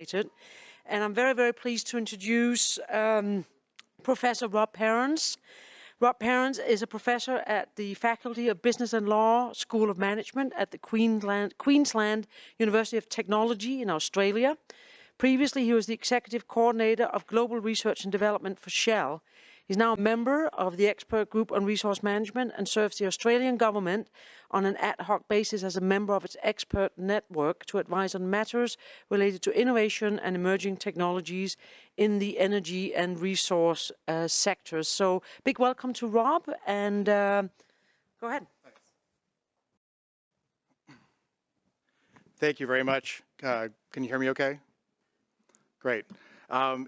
And I'm very, very pleased to introduce Professor Rob Perrins. Rob Perrins is a professor at the Faculty of Business and Law School of Management at the Queensland University of Technology in Australia. Previously, he was the Executive Coordinator of Global Research and Development for Shell. He's now a member of the Expert Group on Resource Management and serves the Australian government on an ad hoc basis as a member of its expert network to advise on matters related to innovation and emerging technologies in the energy and resource sectors. So, big welcome to Rob, and go ahead. Thank you very much. Can you hear me okay? Great.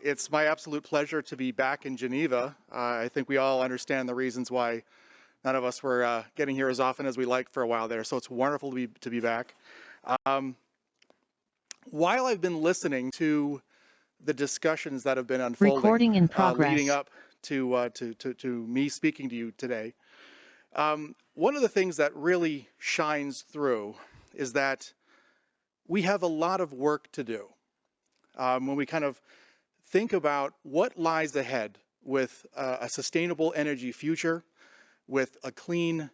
It's my absolute pleasure to be back in Geneva. I think we all understand the reasons why none of us were getting here as often as we liked for a while there, so it's wonderful to be back. While I've been listening to the discussions that have been unfolding, leading up to me speaking to you today, one of the things that really shines through is that we have a lot of work to do. When we kind of think about what lies ahead with a sustainable energy future, with a clean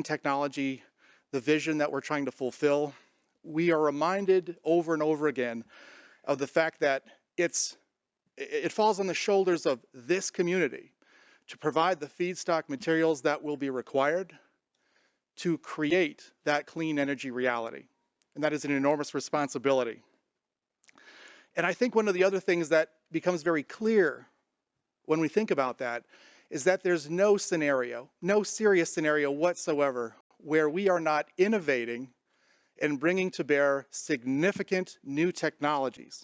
technology, the vision that we're trying to fulfill, we are reminded over and over again of the fact that it falls on the shoulders of this community to provide the feedstock materials that will be required to create that clean energy reality. And that is an enormous responsibility. And I think one of the other things that becomes very clear when we think about that is that there's no serious scenario whatsoever where we are not innovating and bringing to bear significant new technologies.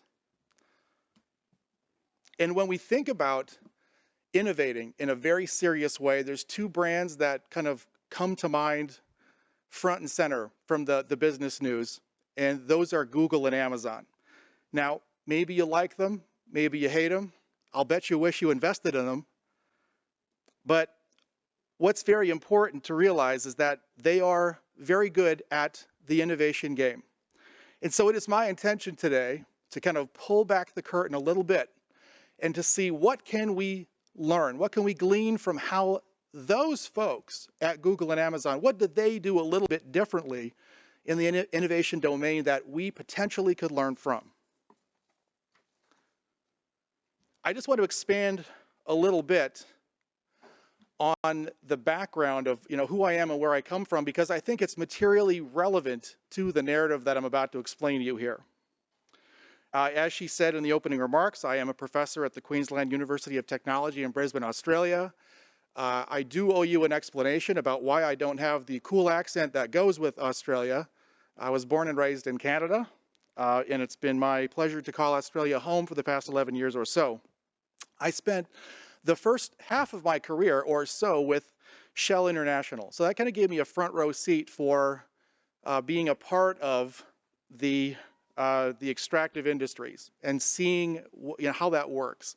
And when we think about innovating in a very serious way, there's two brands that kind of come to mind front and center from the business news, and those are Google and Amazon. Now, maybe you like them, maybe you hate them. I'll bet you wish you invested in them. But what's very important to realize is that they are very good at the innovation game. And so it is my intention today to kind of pull back the curtain a little bit and to see what can we learn, what can we glean from how those folks at Google and Amazon, what did they do a little bit differently in the innovation domain that we potentially could learn from? I just want to expand a little bit on the background of who I am and where I come from, because I think it's materially relevant to the narrative that I'm about to explain to you here. As she said in the opening remarks, I am a professor at the Queensland University of Technology in Brisbane, Australia. I do owe you an explanation about why I don't have the cool accent that goes with Australia. I was born and raised in Canada, and it's been my pleasure to call Australia home for the past 11 years or so. I spent the first half of my career or so with Shell International. So that kind of gave me a front row seat for being a part of the extractive industries and seeing how that works.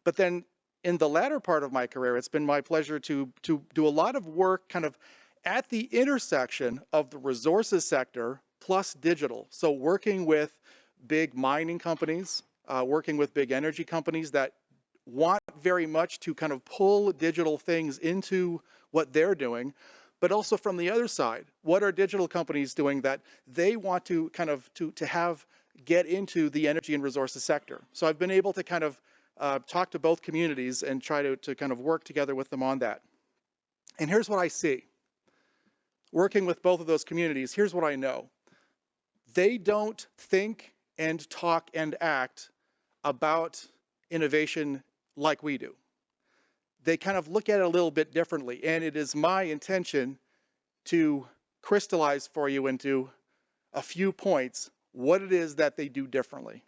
But then in the latter part of my career, it's been my pleasure to do a lot of work kind of at the intersection of the resources sector plus digital. So working with big mining companies, working with big energy companies that want very much to kind of pull digital things into what they're doing, but also from the other side, what are digital companies doing that they want to kind of get into the energy and resources sector? So I've been able to kind of talk to both communities and try to kind of work together with them on that. And here's what I see. Working with both of those communities, here's what I know. They don't think and talk and act about innovation like we do. They kind of look at it a little bit differently, and it is my intention to crystallize for you into a few points what it is that they do differently.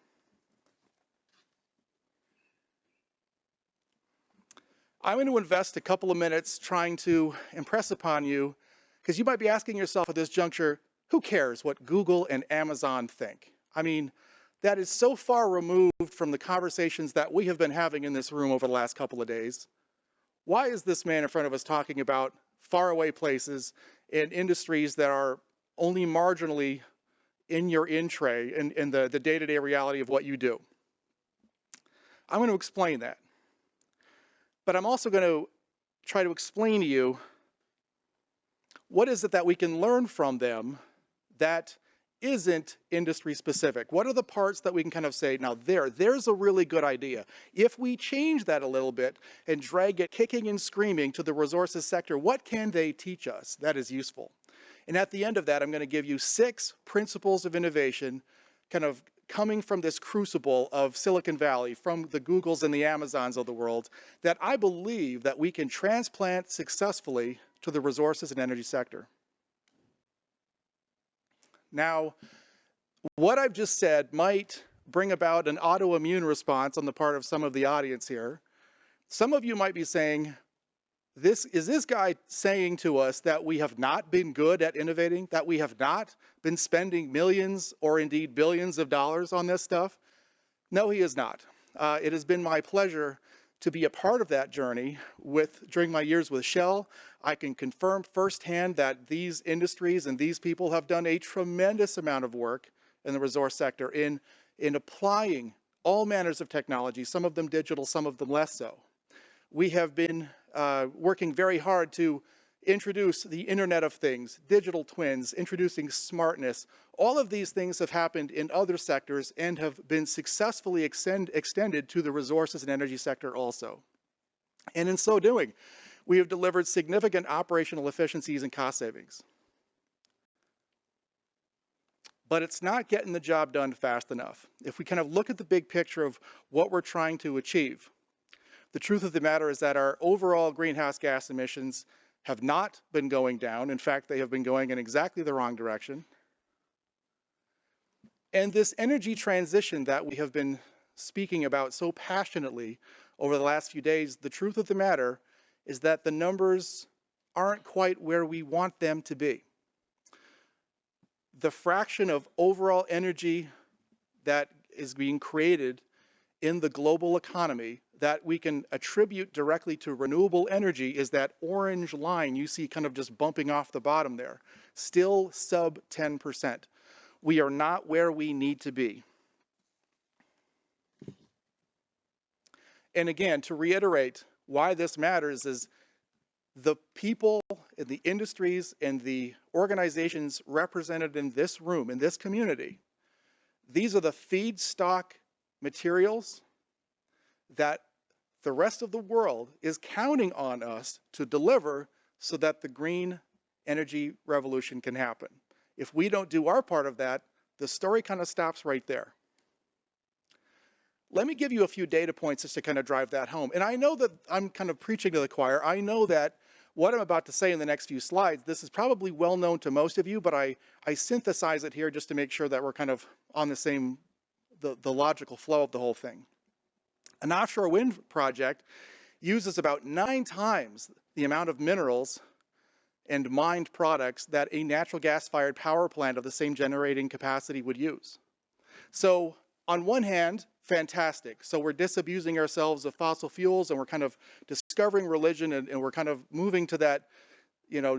I'm going to invest a couple of minutes trying to impress upon you, because you might be asking yourself at this juncture, who cares what Google and Amazon think? I mean, that is so far removed from the conversations that we have been having in this room over the last couple of days. Why is this man in front of us talking about faraway places and industries that are only marginally in your in tray in the day-to-day reality of what you do. I'm going to explain that. But I'm also going to try to explain to you what is it that we can learn from them that isn't industry specific. What are the parts that we can kind of say, now there's a really good idea. If we change that a little bit and drag it kicking and screaming to the resources sector, what can they teach us that is useful? And at the end of that, I'm going to give you 6 principles of innovation kind of coming from this crucible of Silicon Valley, from the Googles and the Amazons of the world, that I believe that we can transplant successfully to the resources and energy sector. Now, what I've just said might bring about an autoimmune response on the part of some of the audience here. Some of you might be saying, is this guy saying to us that we have not been good at innovating, that we have not been spending millions or indeed billions of dollars on this stuff? No, he is not. It has been my pleasure to be a part of that journey during my years with Shell. I can confirm firsthand that these industries and these people have done a tremendous amount of work in the resource sector in applying all manners of technology, some of them digital, some of them less so. We have been working very hard to introduce the Internet of Things, digital twins, introducing smartness. All of these things have happened in other sectors and have been successfully extended to the resources and energy sector also. And in so doing, we have delivered significant operational efficiencies and cost savings. But it's not getting the job done fast enough. If we kind of look at the big picture of what we're trying to achieve, the truth of the matter is that our overall greenhouse gas emissions have not been going down. In fact, they have been going in exactly the wrong direction. And this energy transition that we have been speaking about so passionately over the last few days, the truth of the matter is that the numbers aren't quite where we want them to be. The fraction of overall energy that is being created in the global economy that we can attribute directly to renewable energy is that orange line you see kind of just bumping off the bottom there, still sub 10%. We are not where we need to be. And again, to reiterate why this matters is the people in the industries and the organizations represented in this room, in this community, these are the feedstock materials that the rest of the world is counting on us to deliver so that the green energy revolution can happen. If we don't do our part of that, the story kind of stops right there. Let me give you a few data points just to kind of drive that home. And I know that I'm kind of preaching to the choir. I know that what I'm about to say in the next few slides, this is probably well known to most of you, but I synthesize it here just to make sure that we're kind of on the same, the logical flow of the whole thing. An offshore wind project uses about 9 times the amount of minerals and mined products that a natural gas-fired power plant of the same generating capacity would use. So on one hand, fantastic. So we're disabusing ourselves of fossil fuels and we're kind of discovering religion and we're kind of moving to that,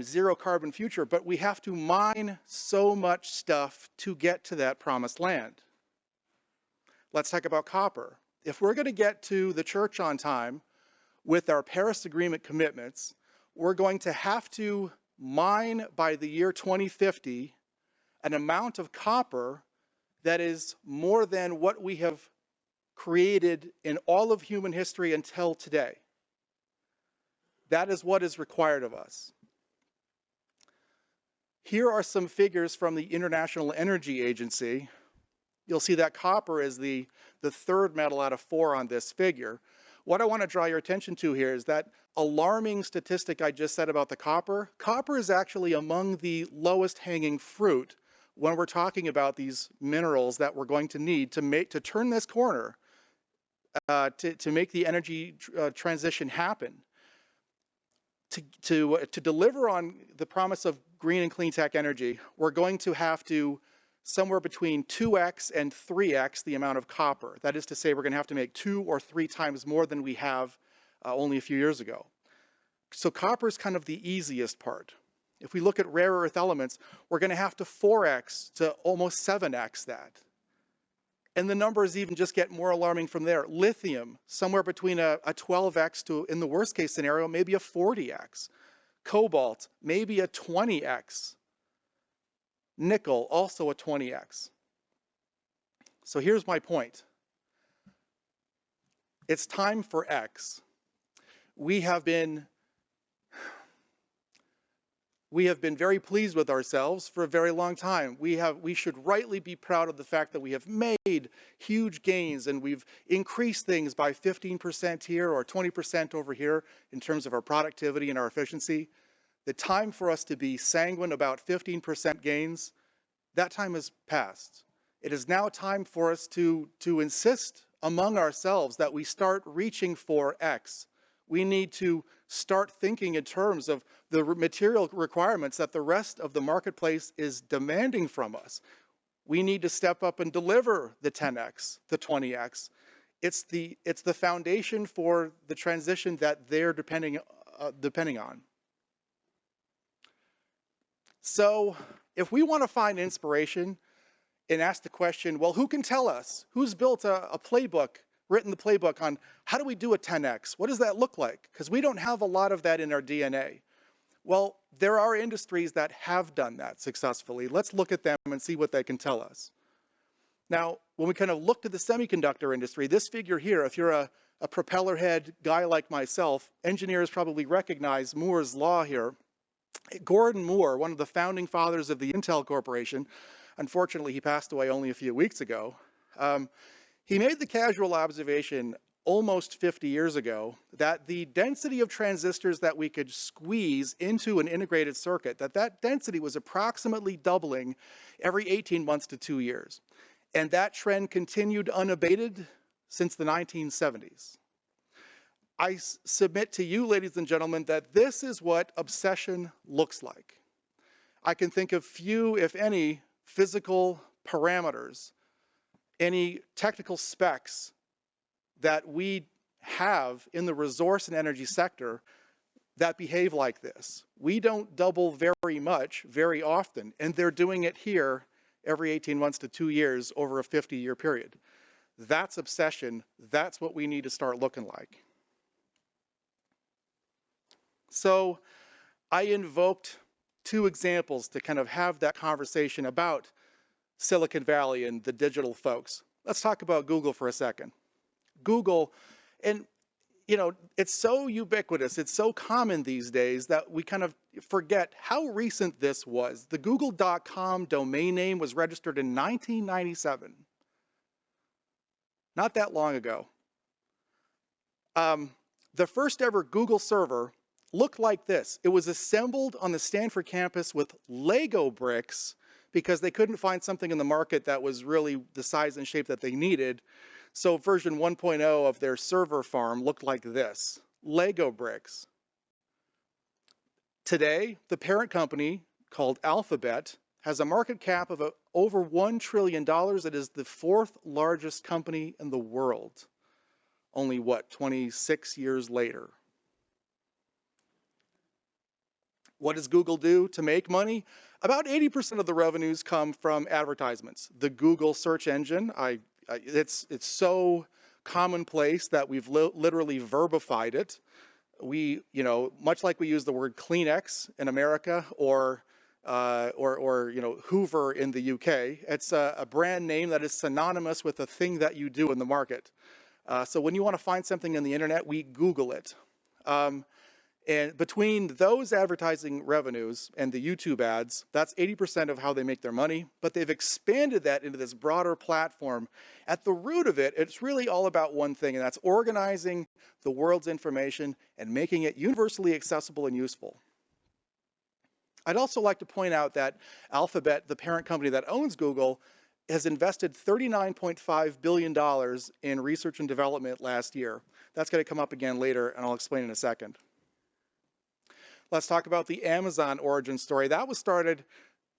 zero carbon future, but we have to mine so much stuff to get to that promised land. Let's talk about copper. If we're going to get to the church on time with our Paris Agreement commitments, we're going to have to mine by the year 2050 an amount of copper that is more than what we have created in all of human history until today. That is what is required of us. Here are some figures from the International Energy Agency. You'll see that copper is the third metal out of 4 on this figure. What I want to draw your attention to here is that alarming statistic I just said about the copper. Copper is actually among the lowest hanging fruit when we're talking about these minerals that we're going to need to turn this corner, to make the energy transition happen. To deliver on the promise of green and clean tech energy, we're going to have to somewhere between 2x and 3x the amount of copper. That is to say, we're going to have to make 2 or 3 times more than we have only a few years ago. So copper is kind of the easiest part. If we look at rare earth elements, we're going to have to 4x to almost 7x that. And the numbers even just get more alarming from there. Lithium, somewhere between a 12x to, in the worst case scenario, maybe a 40x. Cobalt, maybe a 20x. Nickel, also a 20x. So here's my point. It's time for X. We have been very pleased with ourselves for a very long time. We should rightly be proud of the fact that we have made huge gains and we've increased things by 15% here or 20% over here in terms of our productivity and our efficiency. The time for us to be sanguine about 15% gains, that time has passed. It is now time for us to insist among ourselves that we start reaching for X. We need to start thinking in terms of the material requirements that the rest of the marketplace is demanding from us. We need to step up and deliver the 10x, the 20x. It's the foundation for the transition that they're depending on. So if we want to find inspiration and ask the question, well, who can tell us? Who's built a playbook, written the playbook on how do we do a 10x? What does that look like? Because we don't have a lot of that in our DNA. Well, there are industries that have done that successfully. Let's look at them and see what they can tell us. Now, when we kind of look to the semiconductor industry, this figure here, if you're a propeller head guy like myself, engineers probably recognize Moore's law here. Gordon Moore, one of the founding fathers of the Intel Corporation, unfortunately, he passed away only a few weeks ago. He made the casual observation almost 50 years ago that the density of transistors that we could squeeze into an integrated circuit, that density was approximately doubling every 18 months to 2 years. And that trend continued unabated since the 1970s. I submit to you, ladies and gentlemen, that this is what obsession looks like. I can think of few, if any, physical parameters, any technical specs that we have in the resource and energy sector that behave like this. We don't double very much, very often, and they're doing it here every 18 months to 2 years over a 50-year period. That's obsession. That's what we need to start looking like. So I invoked two examples to kind of have that conversation about Silicon Valley and the digital folks. Let's talk about Google for a second. Google, and you know, it's so ubiquitous, it's so common these days that we kind of forget how recent this was. The google.com domain name was registered in 1997. Not that long ago. The first ever Google server looked like this. It was assembled on the Stanford campus with Lego bricks because they couldn't find something in the market that was really the size and shape that they needed. So version 1.0 of their server farm looked like this, Lego bricks. Today, the parent company called Alphabet has a market cap of over $1 trillion. It is the fourth largest company in the world. Only what, 26 years later. What does Google do to make money? About 80% of the revenues come from advertisements. The Google search engine, it's so commonplace that we've literally verbified it. We, you know, much like we use the word Kleenex in America or you know, Hoover in the UK, it's a brand name that is synonymous with the thing that you do in the market. So when you want to find something on the internet, we Google it. And between those advertising revenues and the YouTube ads, that's 80% of how they make their money, but they've expanded that into this broader platform. At the root of it, it's really all about one thing, and that's organizing the world's information and making it universally accessible and useful. I'd also like to point out that Alphabet, the parent company that owns Google, has invested $39.5 billion in research and development last year. That's going to come up again later, and I'll explain in a second. Let's talk about the Amazon origin story. That was started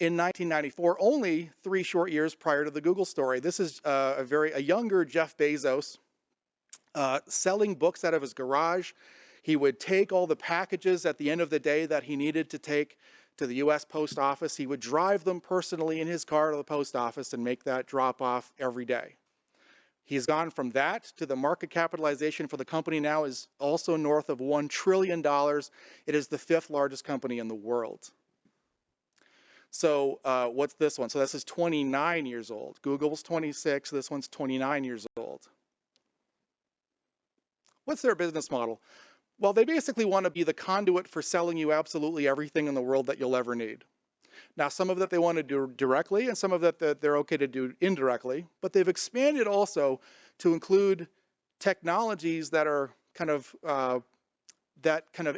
in 1994, only 3 short years prior to the Google story. This is a younger Jeff Bezos selling books out of his garage. He would take all the packages at the end of the day that he needed to take to the US Post Office. He would drive them personally in his car to the post office and make that drop off every day. He's gone from that to the market capitalization for the company now is also north of $1 trillion. It is the 5th largest company in the world. So what's this one? So this is 29 years old. Google's 26, this one's 29 years old. What's their business model? Well, they basically want to be the conduit for selling you absolutely everything in the world that you'll ever need. Now, some of that they want to do directly and some of that they're okay to do indirectly, but they've expanded also to include technologies that are kind of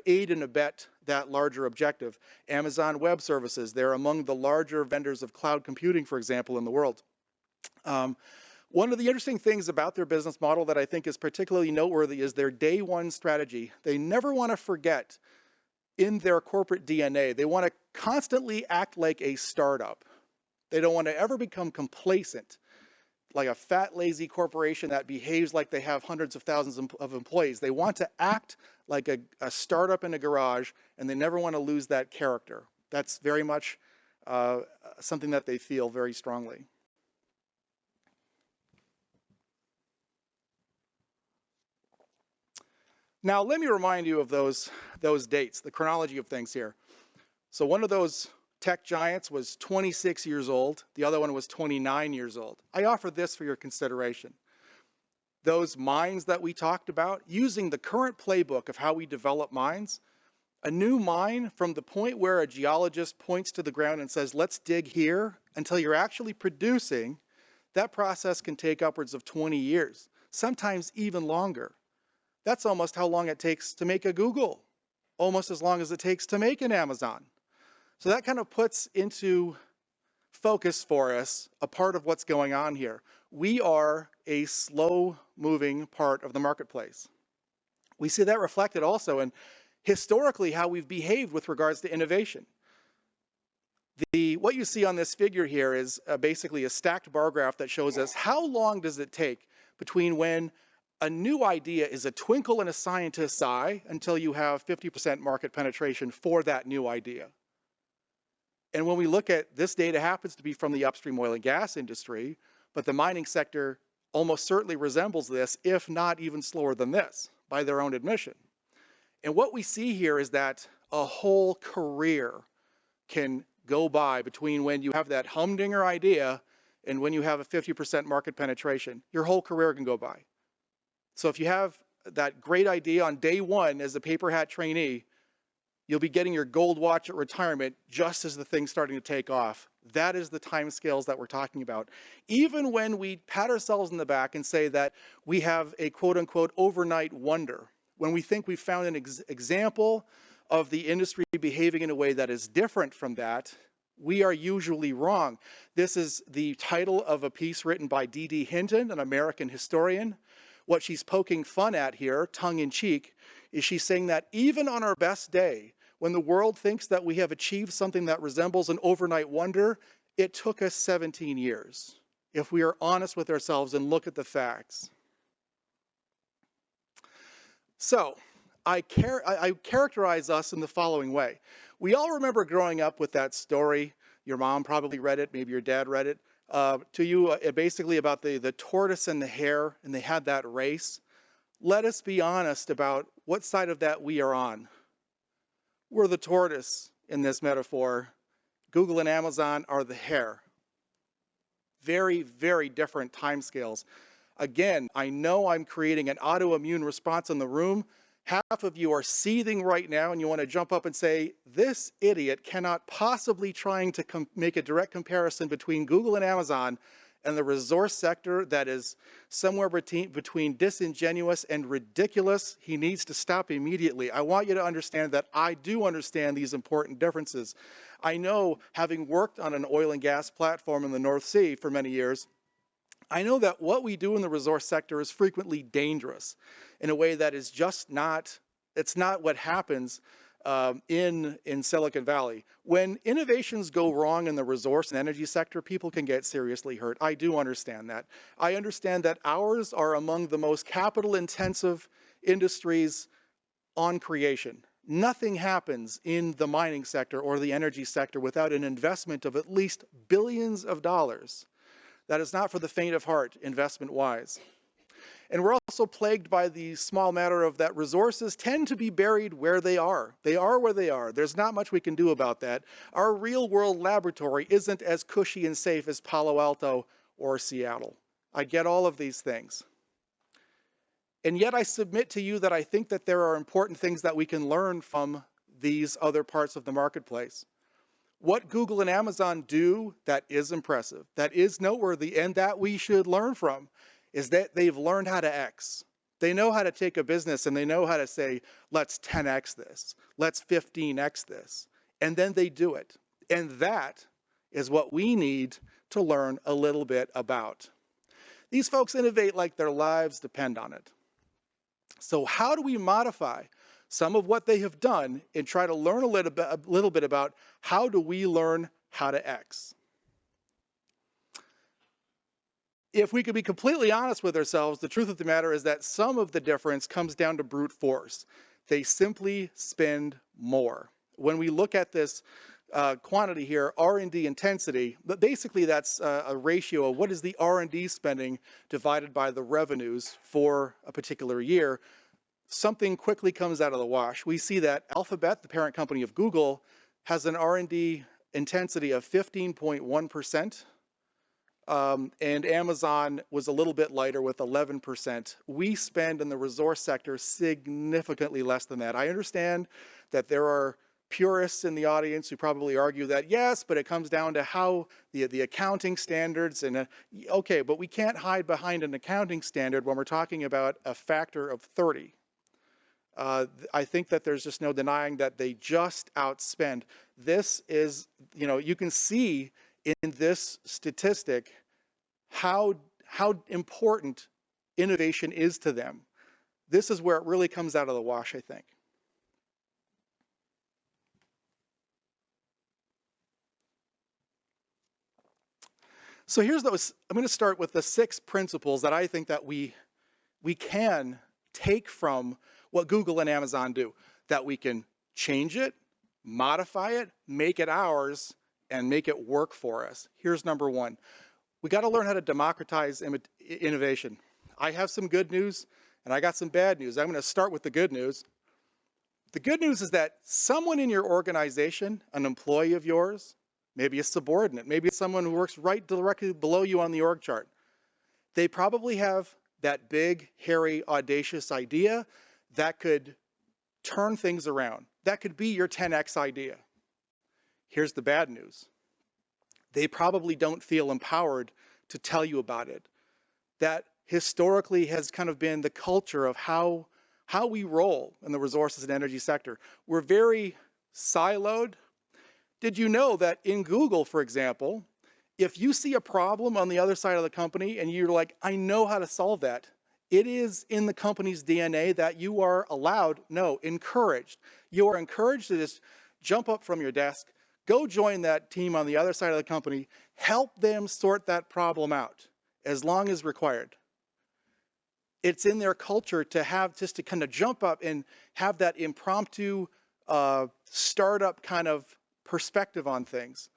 aid and abet that larger objective. Amazon Web Services, they're among the larger vendors of cloud computing, for example, in the world. One of the interesting things about their business model that I think is particularly noteworthy is their day one strategy. They never want to forget in their corporate DNA. They want to constantly act like a startup. They don't want to ever become complacent, like a fat, lazy corporation that behaves like they have hundreds of thousands of employees. They want to act like a startup in a garage, and they never want to lose that character. That's very much something that they feel very strongly. Now, let me remind you of those dates, the chronology of things here. So one of those tech giants was 26 years old. The other one was 29 years old. I offer this for your consideration. Those mines that we talked about, using the current playbook of how we develop mines, a new mine from the point where a geologist points to the ground and says, let's dig here, until you're actually producing, that process can take upwards of 20 years, sometimes even longer. That's almost how long it takes to make a Google, almost as long as it takes to make an Amazon. So that kind of puts into focus for us a part of what's going on here. We are a slow-moving part of the marketplace. We see that reflected also in historically how we've behaved with regards to innovation. What you see on this figure here is basically a stacked bar graph that shows us how long does it take between when a new idea is a twinkle in a scientist's eye until you have 50% market penetration for that new idea. And when we look at this data happens to be from the upstream oil and gas industry, but the mining sector almost certainly resembles this, if not even slower than this, by their own admission. And what we see here is that a whole career can go by between when you have that humdinger idea and when you have a 50% market penetration. Your whole career can go by. So if you have that great idea on day one as a paper hat trainee, you'll be getting your gold watch at retirement just as the thing's starting to take off. That is the time scales that we're talking about. Even when we pat ourselves in the back and say that we have a quote-unquote overnight wonder, when we think we've found an example of the industry behaving in a way that is different from that, we are usually wrong. This is the title of a piece written by D.D. Hinton, an American historian. What she's poking fun at here, tongue-in-cheek, is she's saying that even on our best day, when the world thinks that we have achieved something that resembles an overnight wonder, it took us 17 years, if we are honest with ourselves and look at the facts. So, I characterize us in the following way. We all remember growing up with that story. Your mom probably read it, maybe your dad read it. To you, basically about the tortoise and the hare, and they had that race. Let us be honest about what side of that we are on. We're the tortoise in this metaphor. Google and Amazon are the hare. Very, very different timescales. Again, I know I'm creating an autoimmune response in the room. Half of you are seething right now and you want to jump up and say, this idiot cannot possibly trying to make a direct comparison between Google and Amazon and the resource sector that is somewhere between disingenuous and ridiculous. He needs to stop immediately. I want you to understand that I do understand these important differences. I know, having worked on an oil and gas platform in the North Sea for many years, I know that what we do in the resource sector is frequently dangerous in a way that is just not, it's not what happens in Silicon Valley. When innovations go wrong in the resource and energy sector, people can get seriously hurt. I do understand that. I understand that ours are among the most capital intensive industries on creation. Nothing happens in the mining sector or the energy sector without an investment of at least billions of dollars. That is not for the faint of heart, investment-wise. And we're also plagued by the small matter of that resources tend to be buried where they are. They are where they are. There's not much we can do about that. Our real-world laboratory isn't as cushy and safe as Palo Alto or Seattle. I get all of these things. And yet I submit to you that I think that there are important things that we can learn from these other parts of the marketplace. What Google and Amazon do that is impressive, that is noteworthy, and that we should learn from is that they've learned how to X. They know how to take a business and they know how to say, let's 10X this, let's 15X this, and then they do it. And that is what we need to learn a little bit about. These folks innovate like their lives depend on it. So how do we modify some of what they have done and try to learn a little bit about how do we learn how to X? If we could be completely honest with ourselves, the truth of the matter is that some of the difference comes down to brute force. They simply spend more. When we look at this quantity here, R&D intensity, but basically that's a ratio of what is the R&D spending divided by the revenues for a particular year. Something quickly comes out of the wash. We see that Alphabet, the parent company of Google, has an R&D intensity of 15.1%. And Amazon was a little bit lighter with 11%. We spend in the resource sector significantly less than that. I understand that there are purists in the audience who probably argue that yes, but it comes down to how the accounting standards and okay, but we can't hide behind an accounting standard when we're talking about a factor of 30. I think that there's just no denying that they just outspend. This is, you can see in this statistic how important innovation is to them. This is where it really comes out of the wash, I think. So here's those. I'm going to start with the 6 principles that I think that we can take from what Google and Amazon do, that we can change it, modify it, make it ours, and make it work for us. Here's number 1. We got to learn how to democratize innovation. I have some good news and I got some bad news. I'm going to start with the good news. The good news is that someone in your organization, an employee of yours, maybe a subordinate, maybe it's someone who works right directly below you on the org chart, they probably have that big, hairy, audacious idea that could turn things around. That could be your 10X idea. Here's the bad news. They probably don't feel empowered to tell you about it. That historically has kind of been the culture of how we roll in the resources and energy sector. We're very siloed. Did you know that in Google, for example, if you see a problem on the other side of the company and you're like, I know how to solve that, it is in the company's DNA that you are allowed, no, encouraged. You are encouraged to just jump up from your desk, go join that team on the other side of the company, help them sort that problem out as long as required. It's in their culture to have just to kind of jump up and have that impromptu startup kind of perspective on things.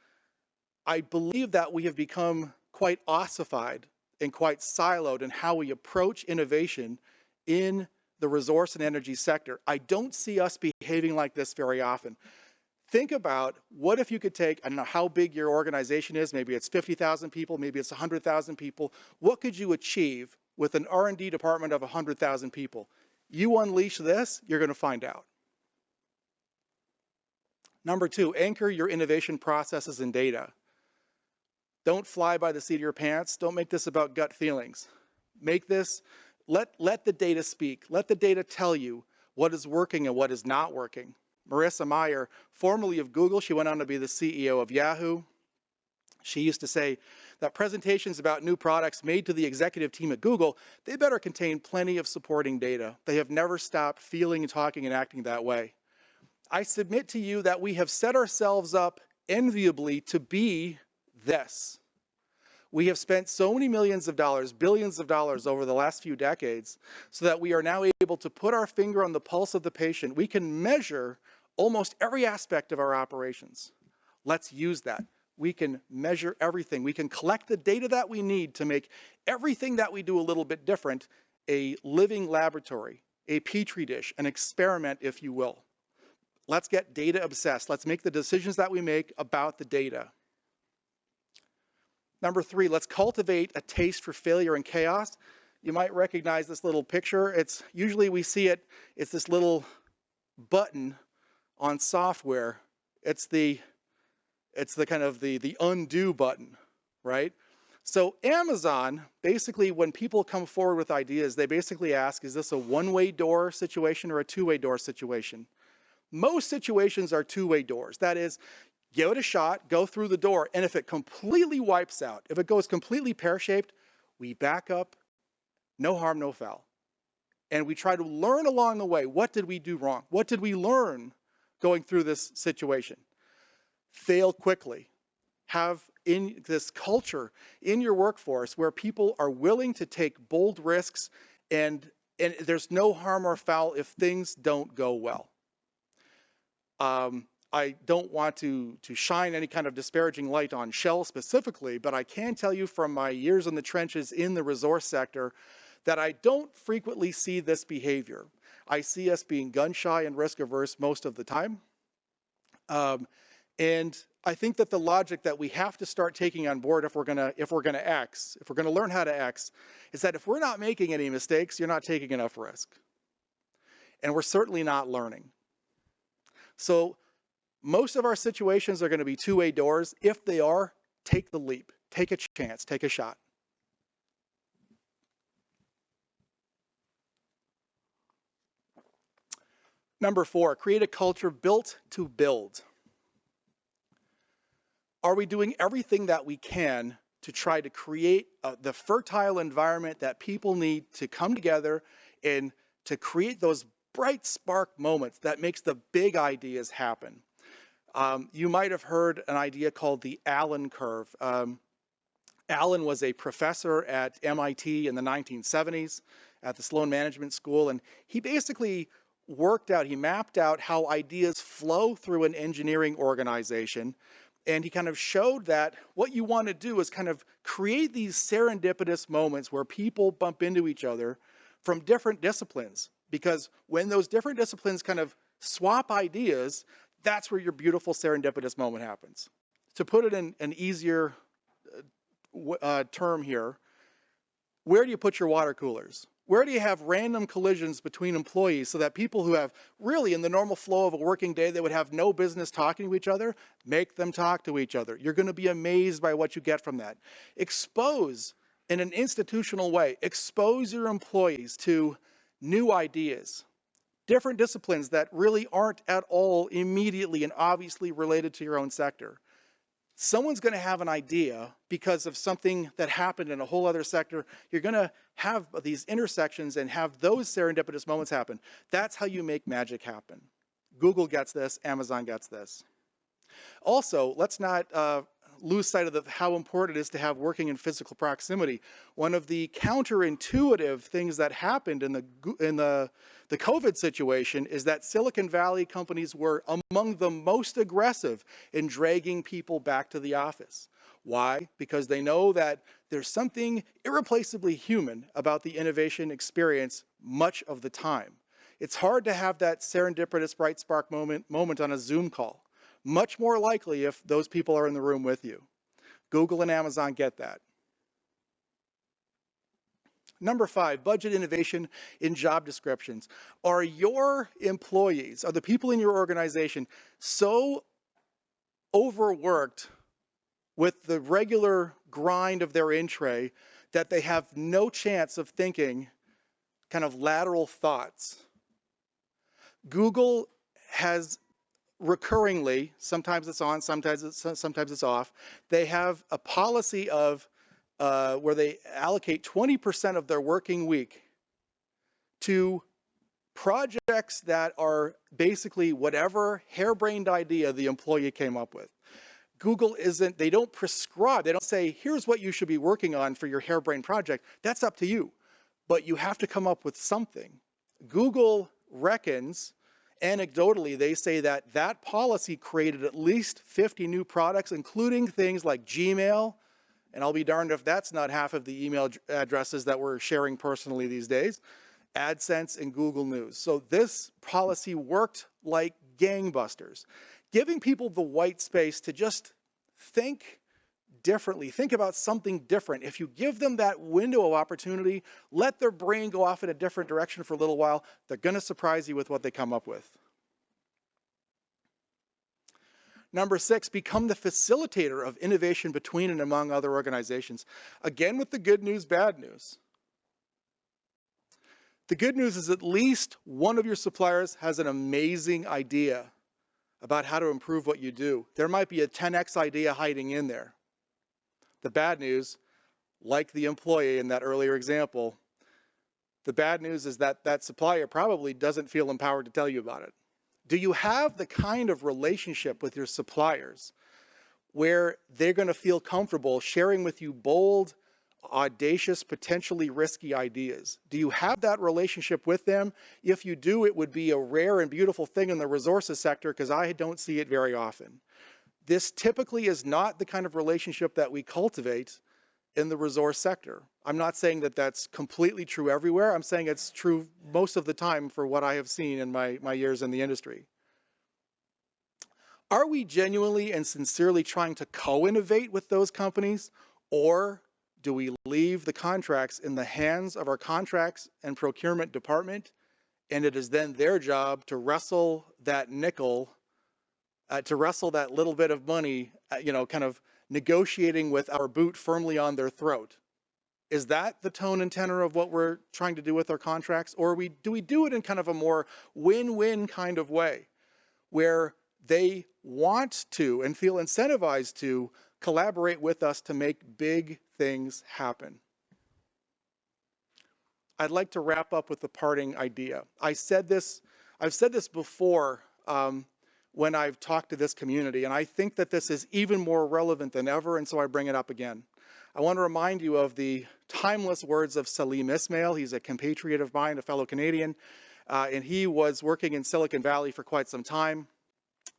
I believe that we have become quite ossified and quite siloed in how we approach innovation in the resource and energy sector. I don't see us behaving like this very often. Think about what if you could take, I don't know how big your organization is, maybe it's 50,000 people, maybe it's 100,000 people. What could you achieve with an R&D department of 100,000 people? You unleash this, you're going to find out. Number 2, anchor your innovation processes in data. Don't fly by the seat of your pants. Don't make this about gut feelings. Make this, let the data speak. Let the data tell you what is working and what is not working. Marissa Mayer, formerly of Google, she went on to be the CEO of Yahoo. She used to say that presentations about new products made to the executive team at Google, they better contain plenty of supporting data. They have never stopped feeling, talking, and acting that way. I submit to you that we have set ourselves up enviably to be this. We have spent so many millions of dollars, billions of dollars over the last few decades, so that we are now able to put our finger on the pulse of the patient. We can measure almost every aspect of our operations. Let's use that. We can measure everything. We can collect the data that we need to make everything that we do a little bit different, a living laboratory, a petri dish, an experiment, if you will. Let's get data obsessed. Let's make the decisions that we make about the data. Number 3, let's cultivate a taste for failure and chaos. You might recognize this little picture. It's usually we see it, it's this little button on software. It's the kind of the undo button, right? So Amazon, basically when people come forward with ideas, they basically ask, is this a one-way door situation or a two-way door situation? Most situations are two-way doors. That is, give it a shot, go through the door, and if it completely wipes out, if it goes completely pear-shaped, we back up, no harm, no foul. And we try to learn along the way, what did we do wrong? What did we learn going through this situation? Fail quickly. Have in this culture in your workforce where people are willing to take bold risks and there's no harm or foul if things don't go well. I don't want to shine any kind of disparaging light on Shell specifically, but I can tell you from my years in the trenches in the resource sector that I don't frequently see this behavior. I see us being gun shy and risk averse most of the time. And I think that the logic that we have to start taking on board if we're gonna learn how to X, is that if we're not making any mistakes, you're not taking enough risk. And we're certainly not learning. So most of our situations are going to be two-way doors. If they are, take the leap, take a chance, take a shot. Number 4, create a culture built to build. Are we doing everything that we can to try to create the fertile environment that people need to come together and to create those bright spark moments that makes the big ideas happen? You might have heard an idea called the Allen curve. Allen was a professor at MIT in the 1970s at the Sloan Management School, and he basically he mapped out how ideas flow through an engineering organization, and he kind of showed that what you want to do is kind of create these serendipitous moments where people bump into each other from different disciplines, because when those different disciplines kind of swap ideas, that's where your beautiful serendipitous moment happens. To put it in an easier term here, where do you put your water coolers? Where do you have random collisions between employees so that people who have really in the normal flow of a working day, they would have no business talking to each other, make them talk to each other. You're going to be amazed by what you get from that. Expose in an institutional way, expose your employees to new ideas, different disciplines that really aren't at all immediately and obviously related to your own sector. Someone's going to have an idea because of something that happened in a whole other sector. You're going to have these intersections and have those serendipitous moments happen. That's how you make magic happen. Google gets this, Amazon gets this. Also, let's not lose sight of how important it is to have working in physical proximity. One of the counterintuitive things that happened in the COVID situation is that Silicon Valley companies were among the most aggressive in dragging people back to the office. Why? Because they know that there's something irreplaceably human about the innovation experience much of the time. It's hard to have that serendipitous bright spark moment on a Zoom call. Much more likely if those people are in the room with you. Google and Amazon get that. Number 5, budget innovation in job descriptions. Are your employees, are the people in your organization so overworked with the regular grind of their in-tray that they have no chance of thinking kind of lateral thoughts? Google has recurringly, sometimes it's on, sometimes it's off, they have a policy of where they allocate 20% of their working week to projects that are basically whatever harebrained idea the employee came up with. Google isn't, they don't prescribe, they don't say, here's what you should be working on for your harebrained project. That's up to you. But you have to come up with something. Google reckons, anecdotally, they say that that policy created at least 50 new products, including things like Gmail, and I'll be darned if that's not half of the email addresses that we're sharing personally these days, AdSense and Google News. So this policy worked like gangbusters, giving people the white space to just think differently, think about something different. If you give them that window of opportunity, let their brain go off in a different direction for a little while, they're going to surprise you with what they come up with. Number 6, become the facilitator of innovation between and among other organizations. Again, with the good news, bad news. The good news is at least one of your suppliers has an amazing idea about how to improve what you do. There might be a 10x idea hiding in there. The bad news, like the employee in that earlier example, the bad news is that that supplier probably doesn't feel empowered to tell you about it. Do you have the kind of relationship with your suppliers where they're going to feel comfortable sharing with you bold, audacious, potentially risky ideas? Do you have that relationship with them? If you do, it would be a rare and beautiful thing in the resources sector, because I don't see it very often. This typically is not the kind of relationship that we cultivate in the resource sector. I'm not saying that that's completely true everywhere. I'm saying it's true most of the time for what I have seen in my years in the industry. Are we genuinely and sincerely trying to co-innovate with those companies, or do we leave the contracts in the hands of our contracts and procurement department, and it is then their job to wrestle that nickel, to wrestle that little bit of money, kind of negotiating with our boot firmly on their throat? Is that the tone and tenor of what we're trying to do with our contracts? Or do we do it in kind of a more win-win kind of way, where they want to and feel incentivized to collaborate with us to make big things happen? I'd like to wrap up with the parting idea. I've said this before when I've talked to this community, and I think that this is even more relevant than ever, and so I bring it up again. I want to remind you of the timeless words of Salim Ismail. He's a compatriot of mine, a fellow Canadian, and he was working in Silicon Valley for quite some time.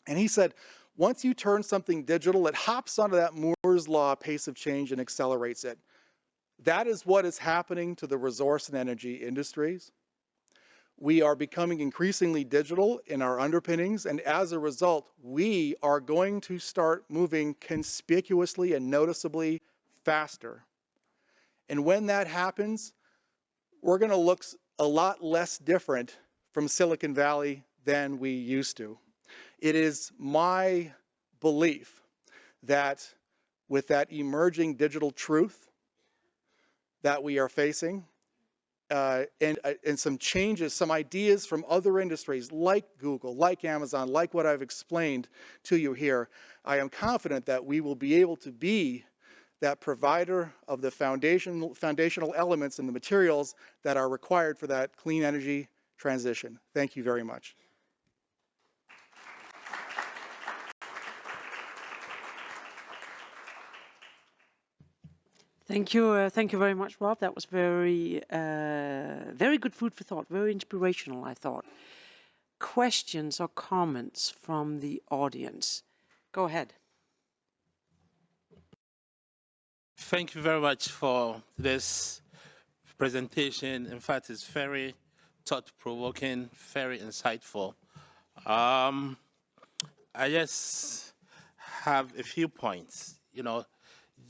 And he said, once you turn something digital, it hops onto that Moore's Law pace of change and accelerates it. That is what is happening to the resource and energy industries. We are becoming increasingly digital in our underpinnings, and as a result, we are going to start moving conspicuously and noticeably faster. And when that happens, we're going to look a lot less different from Silicon Valley than we used to. It is my belief that with that emerging digital truth that we are facing, and some changes, some ideas from other industries like Google, like Amazon, like what I've explained to you here, I am confident that we will be able to be that provider of the foundational elements and the materials that are required for that clean energy transition. Thank you very much. Thank you very much, Rob. That was very good food for thought, very inspirational, I thought. Questions or comments from the audience? Go ahead. Thank you very much for this presentation. In fact, it's very thought-provoking, very insightful. I just have a few points,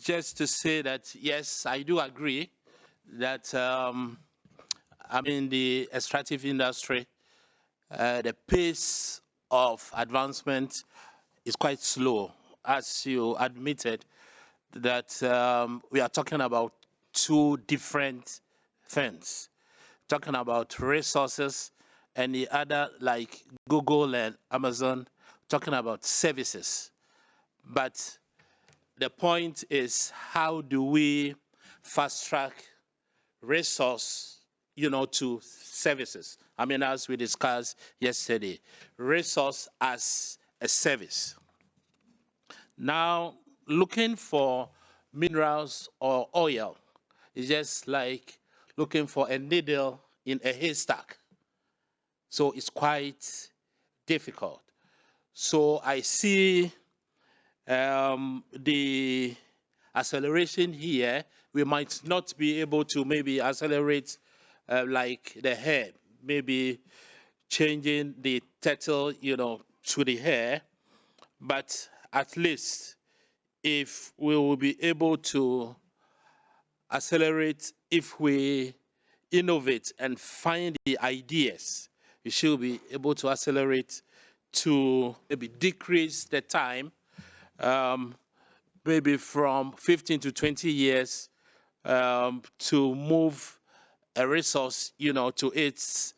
just to say that, yes, I do agree that I'm in the extractive industry. The pace of advancement is quite slow, as you admitted, that we are talking about two different things, talking about resources, and the other, like Google and Amazon, talking about services. But the point is, how do we fast track resource, to services? I mean, as we discussed yesterday, resource as a service. Now, looking for minerals or oil is just like looking for a needle in a haystack. So it's quite difficult. So I see the acceleration here. We might not be able to maybe accelerate like the hair, maybe changing the title, to the hair, but at least if we will be able to accelerate, if we innovate and find the ideas, we should be able to accelerate to maybe decrease the time, maybe from 15 to 20 years, to move a resource, to its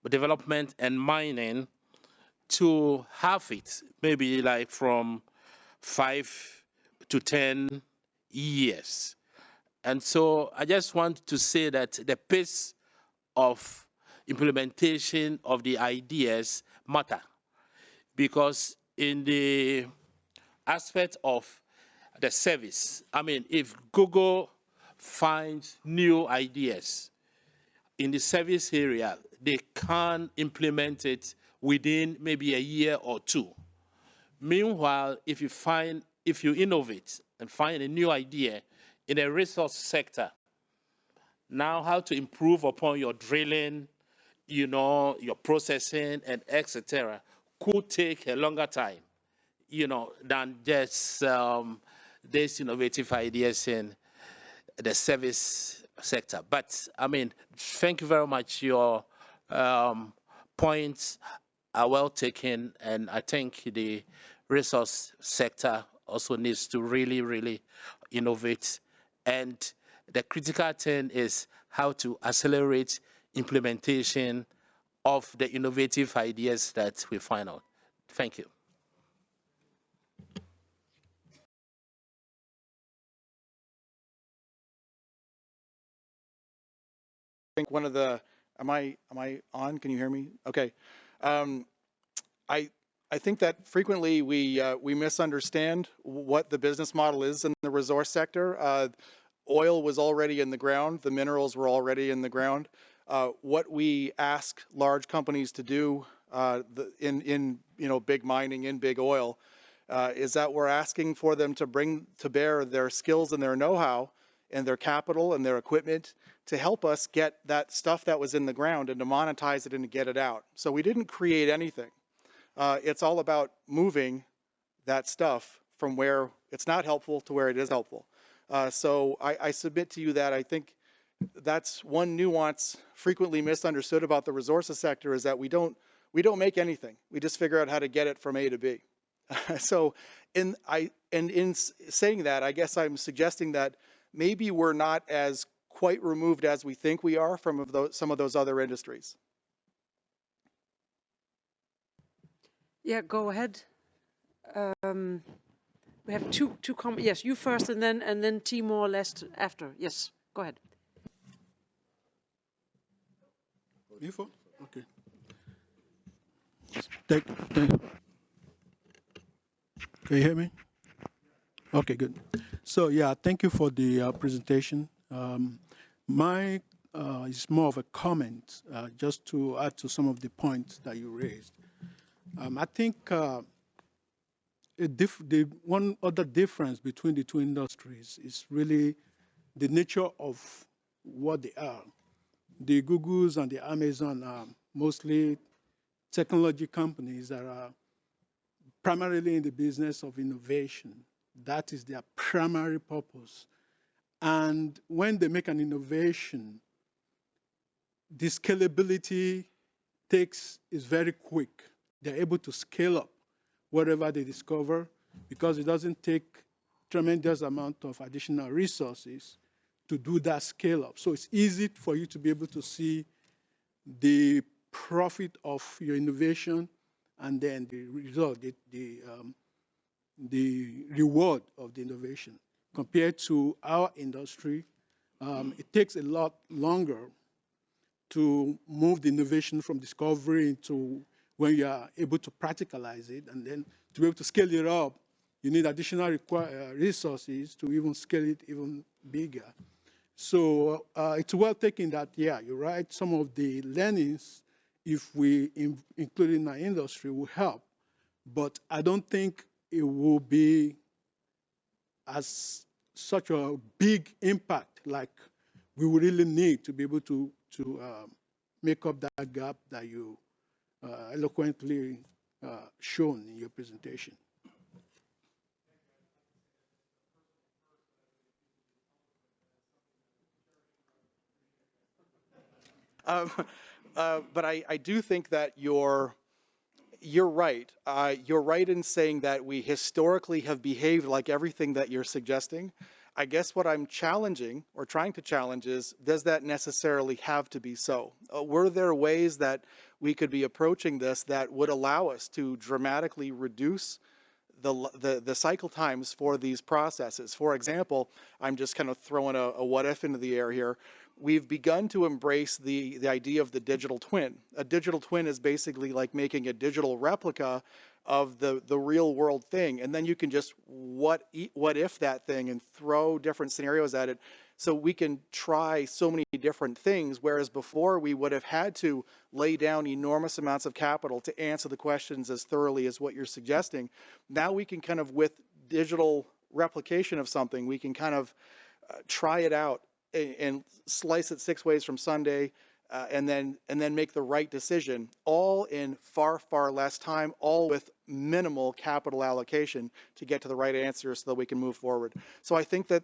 development and mining, to have it maybe like from 5 to 10 years. And so I just want to say that the pace of implementation of the ideas matter, because in the aspect of the service, I mean, if Google finds new ideas in the service area, they can implement it within maybe a year or two. Meanwhile, if you innovate and find a new idea in a resource sector, now how to improve upon your drilling, your processing and etc. could take a longer time, than just these innovative ideas in the service sector. But I mean, thank you very much. Your points are well taken, and I think the resource sector also needs to really, really innovate. And the critical thing is how to accelerate implementation of the innovative ideas that we find out. Thank you. Think one of the, am I on? Can you hear me? Okay. Um, I think that frequently we misunderstand what the business model is in the resource sector. Oil was already in the ground, the minerals were already in the ground. What we ask large companies to do in big mining, in big oil, is that we're asking for them to bring to bear their skills and their know-how and their capital and their equipment to help us get that stuff that was in the ground and to monetize it and to get it out. So we didn't create anything. It's all about moving that stuff from where it's not helpful to where it is helpful. So I submit to you that I think that's one nuance frequently misunderstood about the resources sector, is that we don't make anything. We just figure out how to get it from A to B. So in saying that, I guess I'm suggesting that maybe we're not as quite removed as we think we are from some of those other industries. Yeah, go ahead. We have two comments. Yes, you first, and then Timor Leste after. Yes, go ahead. Info? Okay. Can you hear me? Okay, good. So yeah, thank you for the presentation. My is more of a comment, just to add to some of the points that you raised. I think the one other difference between the two industries is really the nature of what they are. The Googles and the Amazon are mostly technology companies that are primarily in the business of innovation. That is their primary purpose. And when they make an innovation, the scalability is very quick. They're able to scale up whatever they discover because it doesn't take tremendous amount of additional resources to do that scale up. So it's easy for you to be able to see the profit of your innovation and then the result, the reward of the innovation. Compared to our industry, it takes a lot longer to move the innovation from discovery into when you are able to practicalize it, and then to be able to scale it up you need additional resources to even scale it even bigger. So it's well taken that, yeah, you're right, some of the learnings, if we include in our industry, will help. But I don't think it will be as such a big impact like we would really need to be able to make up that gap that you eloquently shown in your presentation. But I do think that you're right. You're right in saying that we historically have behaved like everything that you're suggesting. I guess what I'm challenging or trying to challenge is, does that necessarily have to be so? Were there ways that we could be approaching this that would allow us to dramatically reduce the cycle times for these processes? For example, I'm just kind of throwing a what if into the air here. We've begun to embrace the idea of the digital twin. A digital twin is basically like making a digital replica of the real world thing, and then you can just what if that thing and throw different scenarios at it. So we can try so many different things, whereas before we would have had to lay down enormous amounts of capital to answer the questions as thoroughly as what you're suggesting. Now we can kind of, with digital replication of something, we can kind of try it out and slice it 6 ways from Sunday, and then make the right decision, all in far less time, all with minimal capital allocation to get to the right answer so that we can move forward. So I think that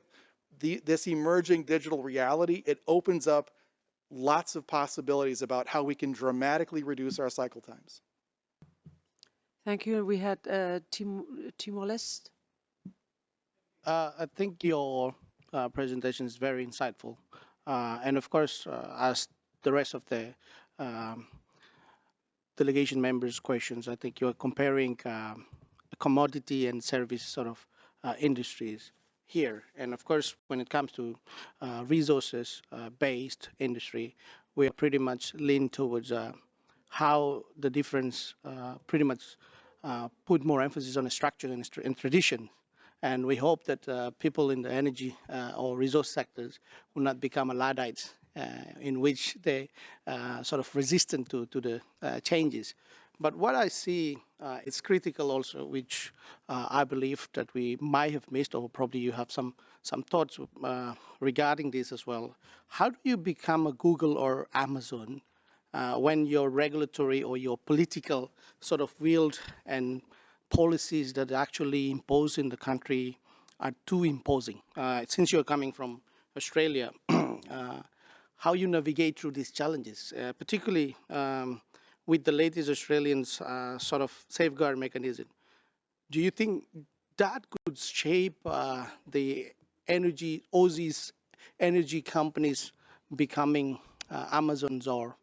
this emerging digital reality, it opens up lots of possibilities about how we can dramatically reduce our cycle times. Thank you. We had Timor-Leste. I think your presentation is very insightful. And of course, as the rest of the delegation members' questions, I think you're comparing commodity and service sort of industries here. And of course, when it comes to resources-based industry, we are pretty much lean towards how the difference pretty much put more emphasis on a structure and tradition. And we hope that people in the energy or resource sectors will not become Luddites, in which they sort of resistant to the changes. But what I see is critical also, which I believe that we might have missed, or probably you have some thoughts regarding this as well. How do you become a Google or Amazon when your regulatory or your political sort of will and policies that are actually imposed in the country are too imposing? Since you're coming from Australia, how you navigate through these challenges, particularly with the latest Australian sort of safeguard mechanism. Do you think that could shape the Aussie's energy companies becoming Amazons or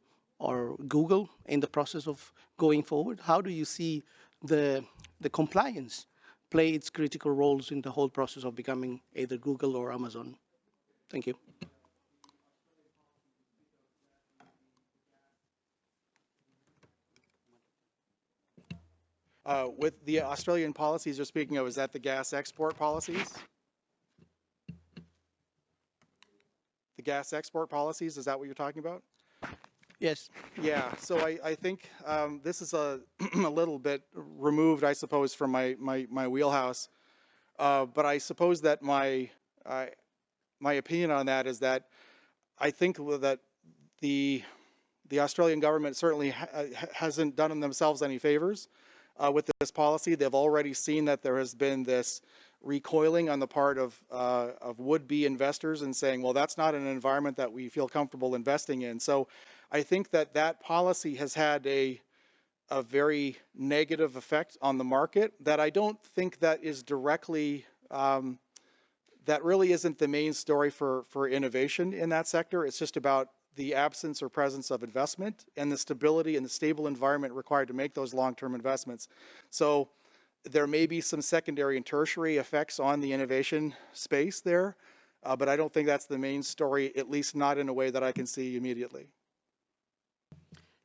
Google in the process of going forward? How do you see the compliance play its critical roles in the whole process of becoming either Google or Amazon? Thank you. With the Australian policies you're speaking of, is that the gas export policies? The gas export policies, is that what you're talking about? Yes. Yeah, so I think this is a little bit removed, I suppose, from my wheelhouse. But I suppose that my opinion on that is that I think that the Australian government certainly hasn't done themselves any favors with this policy. They've already seen that there has been this recoiling on the part of would-be investors and saying, well, that's not an environment that we feel comfortable investing in. So I think that policy has had a very negative effect on the market that I don't think that is directly, that really isn't the main story for innovation in that sector. It's just about the absence or presence of investment and the stability and the stable environment required to make those long-term investments. So there may be some secondary and tertiary effects on the innovation space there, but I don't think that's the main story, at least not in a way that I can see immediately.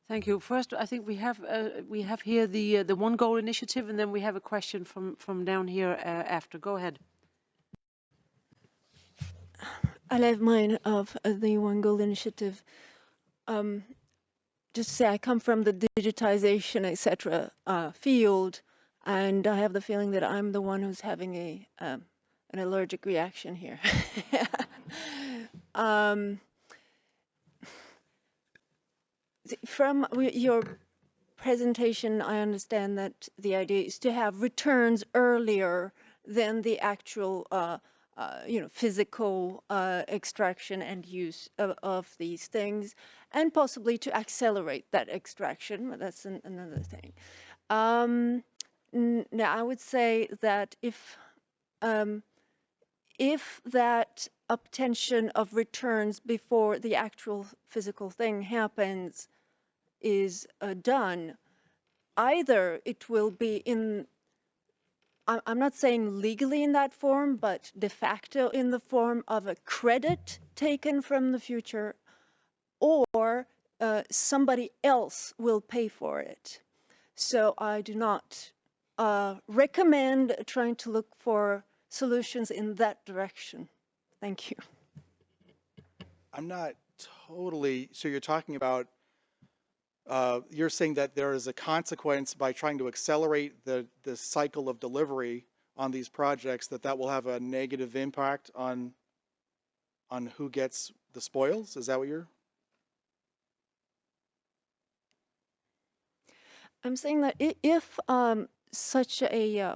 Thank you. First, I think we have here the One Goal initiative, and then we have a question from down here after. Go ahead. I have mine of the One Goal initiative. Just to say, I come from the digitization, etc. Field, and I have the feeling that I'm the one who's having an allergic reaction here. From your presentation, I understand that the idea is to have returns earlier than the actual physical extraction and use of these things, and possibly to accelerate that extraction. But that's another thing. Now, I would say that if that obtention of returns before the actual physical thing happens is done, either it will be in, I'm not saying legally in that form, but de facto in the form of a credit taken from the future, or somebody else will pay for it. So I do not recommend trying to look for solutions in that direction. Thank you. I'm not totally, so you're talking about, you're saying that there is a consequence by trying to accelerate the cycle of delivery on these projects, that will have a negative impact on who gets the spoils? Is that what you're? I'm saying that if such a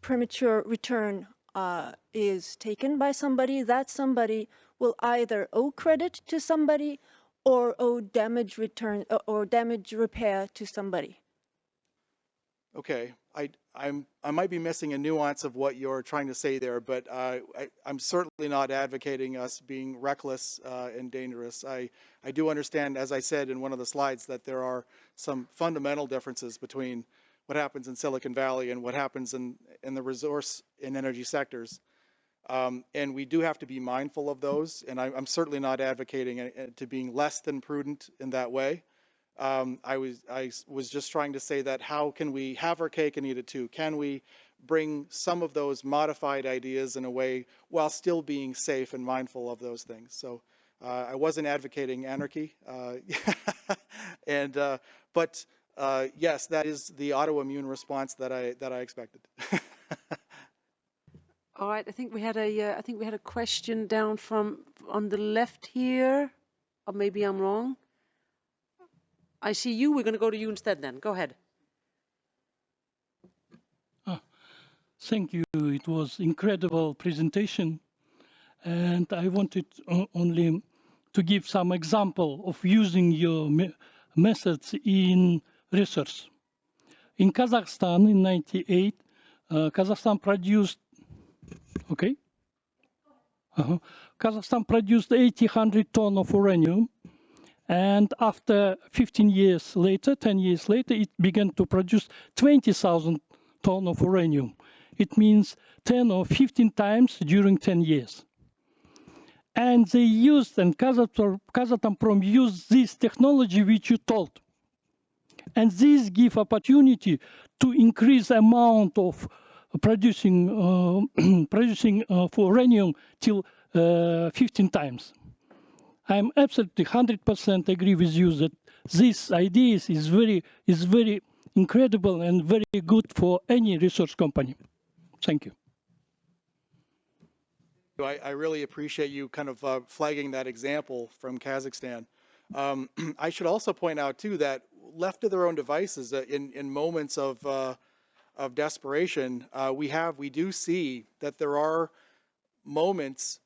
premature return is taken by somebody, that somebody will either owe credit to somebody or owe damage return or damage repair to somebody. Okay, I might be missing a nuance of what you're trying to say there, but I'm certainly not advocating us being reckless and dangerous. I do understand, as I said in one of the slides, that there are some fundamental differences between what happens in Silicon Valley and what happens in the resource and energy sectors. And we do have to be mindful of those, and I'm certainly not advocating to being less than prudent in that way. I was just trying to say that how can we have our cake and eat it too? Can we bring some of those modified ideas in a way while still being safe and mindful of those things? So I wasn't advocating anarchy, but yes, that is the autoimmune response that I expected. All right, I think we had a question down from on the left here, or maybe I'm wrong. I see you. We're going to go to you instead then. Go ahead. Thank you. It was incredible presentation. And I wanted only to give some example of using your methods in research. In Kazakhstan in '98, Kazakhstan produced, okay? Kazakhstan produced 100 tons of uranium. And after 10 years later, it began to produce 20,000 tons of uranium. It means 10 or 15 times during 10 years. And they used, and Kazatomprom used this technology which you told. And this give opportunity to increase amount of producing for uranium till 15 times. I'm absolutely 100% agree with you that this idea is very incredible and very good for any research company. Thank you. I really appreciate you kind of flagging that example from Kazakhstan. I should also point out too that left to their own devices, in moments of desperation, we do see that there are moments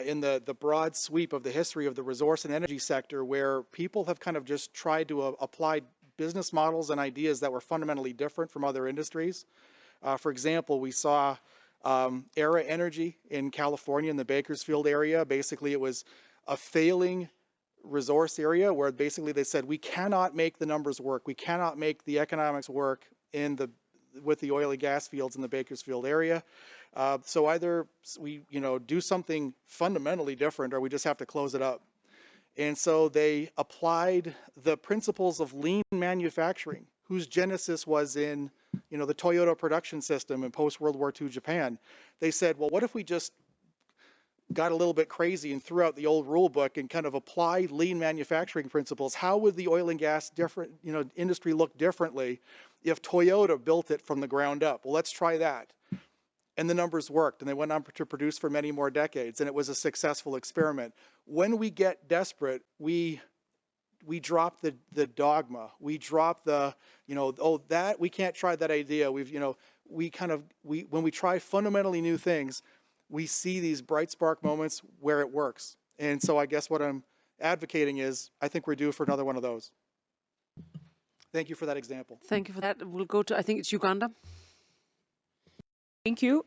in the broad sweep of the history of the resource and energy sector where people have kind of just tried to apply business models and ideas that were fundamentally different from other industries. For example, we saw Era Energy in California in the Bakersfield area. Basically, it was a failing resource area where basically they said, we cannot make the numbers work. We cannot make the economics work with the oil and gas fields in the Bakersfield area. So either we do something fundamentally different or we just have to close it up. And so they applied the principles of lean manufacturing, whose genesis was in, the Toyota production system in post-World War II Japan. They said, well, what if we just got a little bit crazy and threw out the old rule book and kind of applied lean manufacturing principles? How would the oil and gas industry look differently if Toyota built it from the ground up? Well, let's try that. And the numbers worked, and they went on to produce for many more decades, and it was a successful experiment. When we get desperate, we drop the dogma. We drop the, that we can't try that idea. When we try fundamentally new things, we see these bright spark moments where it works. And so I guess what I'm advocating is, I think we're due for another one of those. Thank you for that example. Thank you for that. We'll go to, I think it's Uganda. Thank you.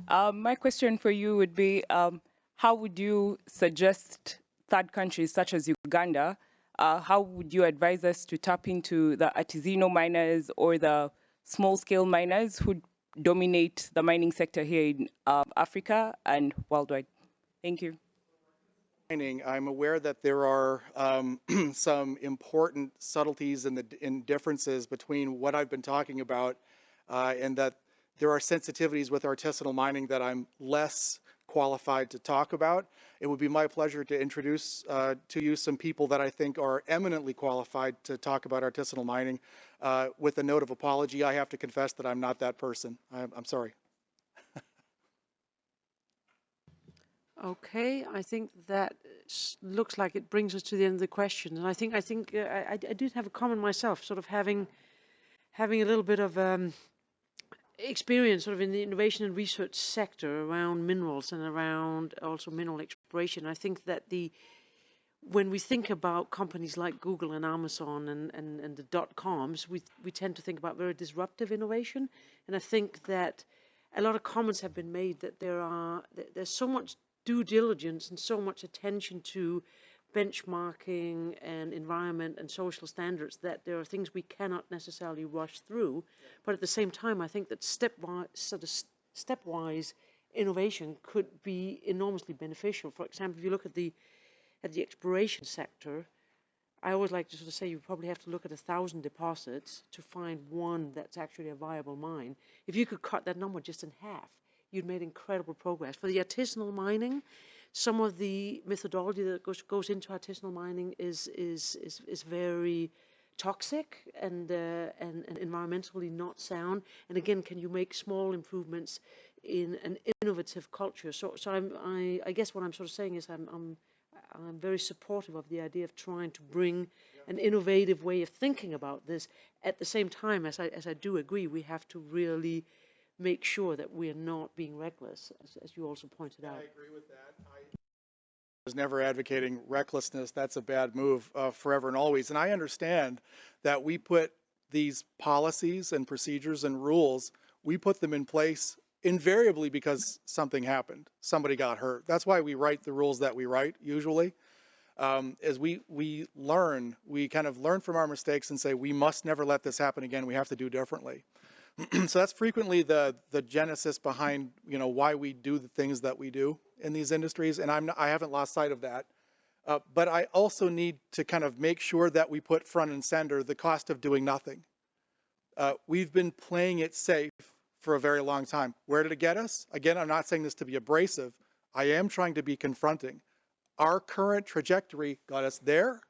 My question for you would be, how would you suggest third countries such as Uganda, how would you advise us to tap into the artisanal miners or the small-scale miners who dominate the mining sector here in Africa and worldwide? Thank you. I'm aware that there are some important subtleties and differences between what I've been talking about and that there are sensitivities with artisanal mining that I'm less qualified to talk about. It would be my pleasure to introduce to you some people that I think are eminently qualified to talk about artisanal mining. With a note of apology, I have to confess that I'm not that person. I'm sorry. Okay, I think that looks like it brings us to the end of the question. And I think I did have a comment myself, sort of having a little bit of experience sort of in the innovation and research sector around minerals and around also mineral exploration. I think that when we think about companies like Google and Amazon and the .coms, we tend to think about very disruptive innovation. And I think that a lot of comments have been made that there's so much due diligence and so much attention to benchmarking and environment and social standards that there are things we cannot necessarily rush through. But at the same time, I think that stepwise innovation could be enormously beneficial. For example, if you look at the exploration sector, I always like to sort of say you probably have to look at 1,000 deposits to find one that's actually a viable mine. If you could cut that number just in half, you'd made incredible progress. For the artisanal mining, some of the methodology that goes into artisanal mining is very toxic and environmentally not sound. And again, can you make small improvements in an innovative culture? So I guess what I'm sort of saying is I'm very supportive of the idea of trying to bring an innovative way of thinking about this. At the same time, as I do agree, we have to really make sure that we're not being reckless, as you also pointed out. I agree with that. I was never advocating recklessness. That's a bad move forever and always. And I understand that we put these policies and procedures and rules, we put them in place invariably because something happened. Somebody got hurt. That's why we write the rules that we write usually. As we learn, we kind of learn from our mistakes and say, we must never let this happen again. We have to do differently. So that's frequently the genesis behind why we do the things that we do in these industries, and I haven't lost sight of that. But I also need to kind of make sure that we put front and center the cost of doing nothing. We've been playing it safe for a very long time. Where did it get us? Again, I'm not saying this to be abrasive. I am trying to be confronting. Our current trajectory got us there,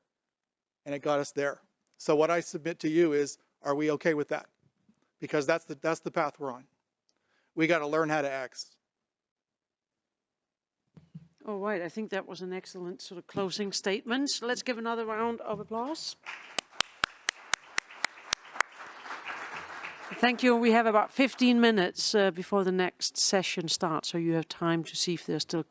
and it got us there. So what I submit to you is, are we okay with that? Because that's the path we're on. We got to learn how to act. All right, I think that was an excellent sort of closing statement. So let's give another round of applause. Thank you. We have about 15 minutes before the next session starts, so you have time to see if there's still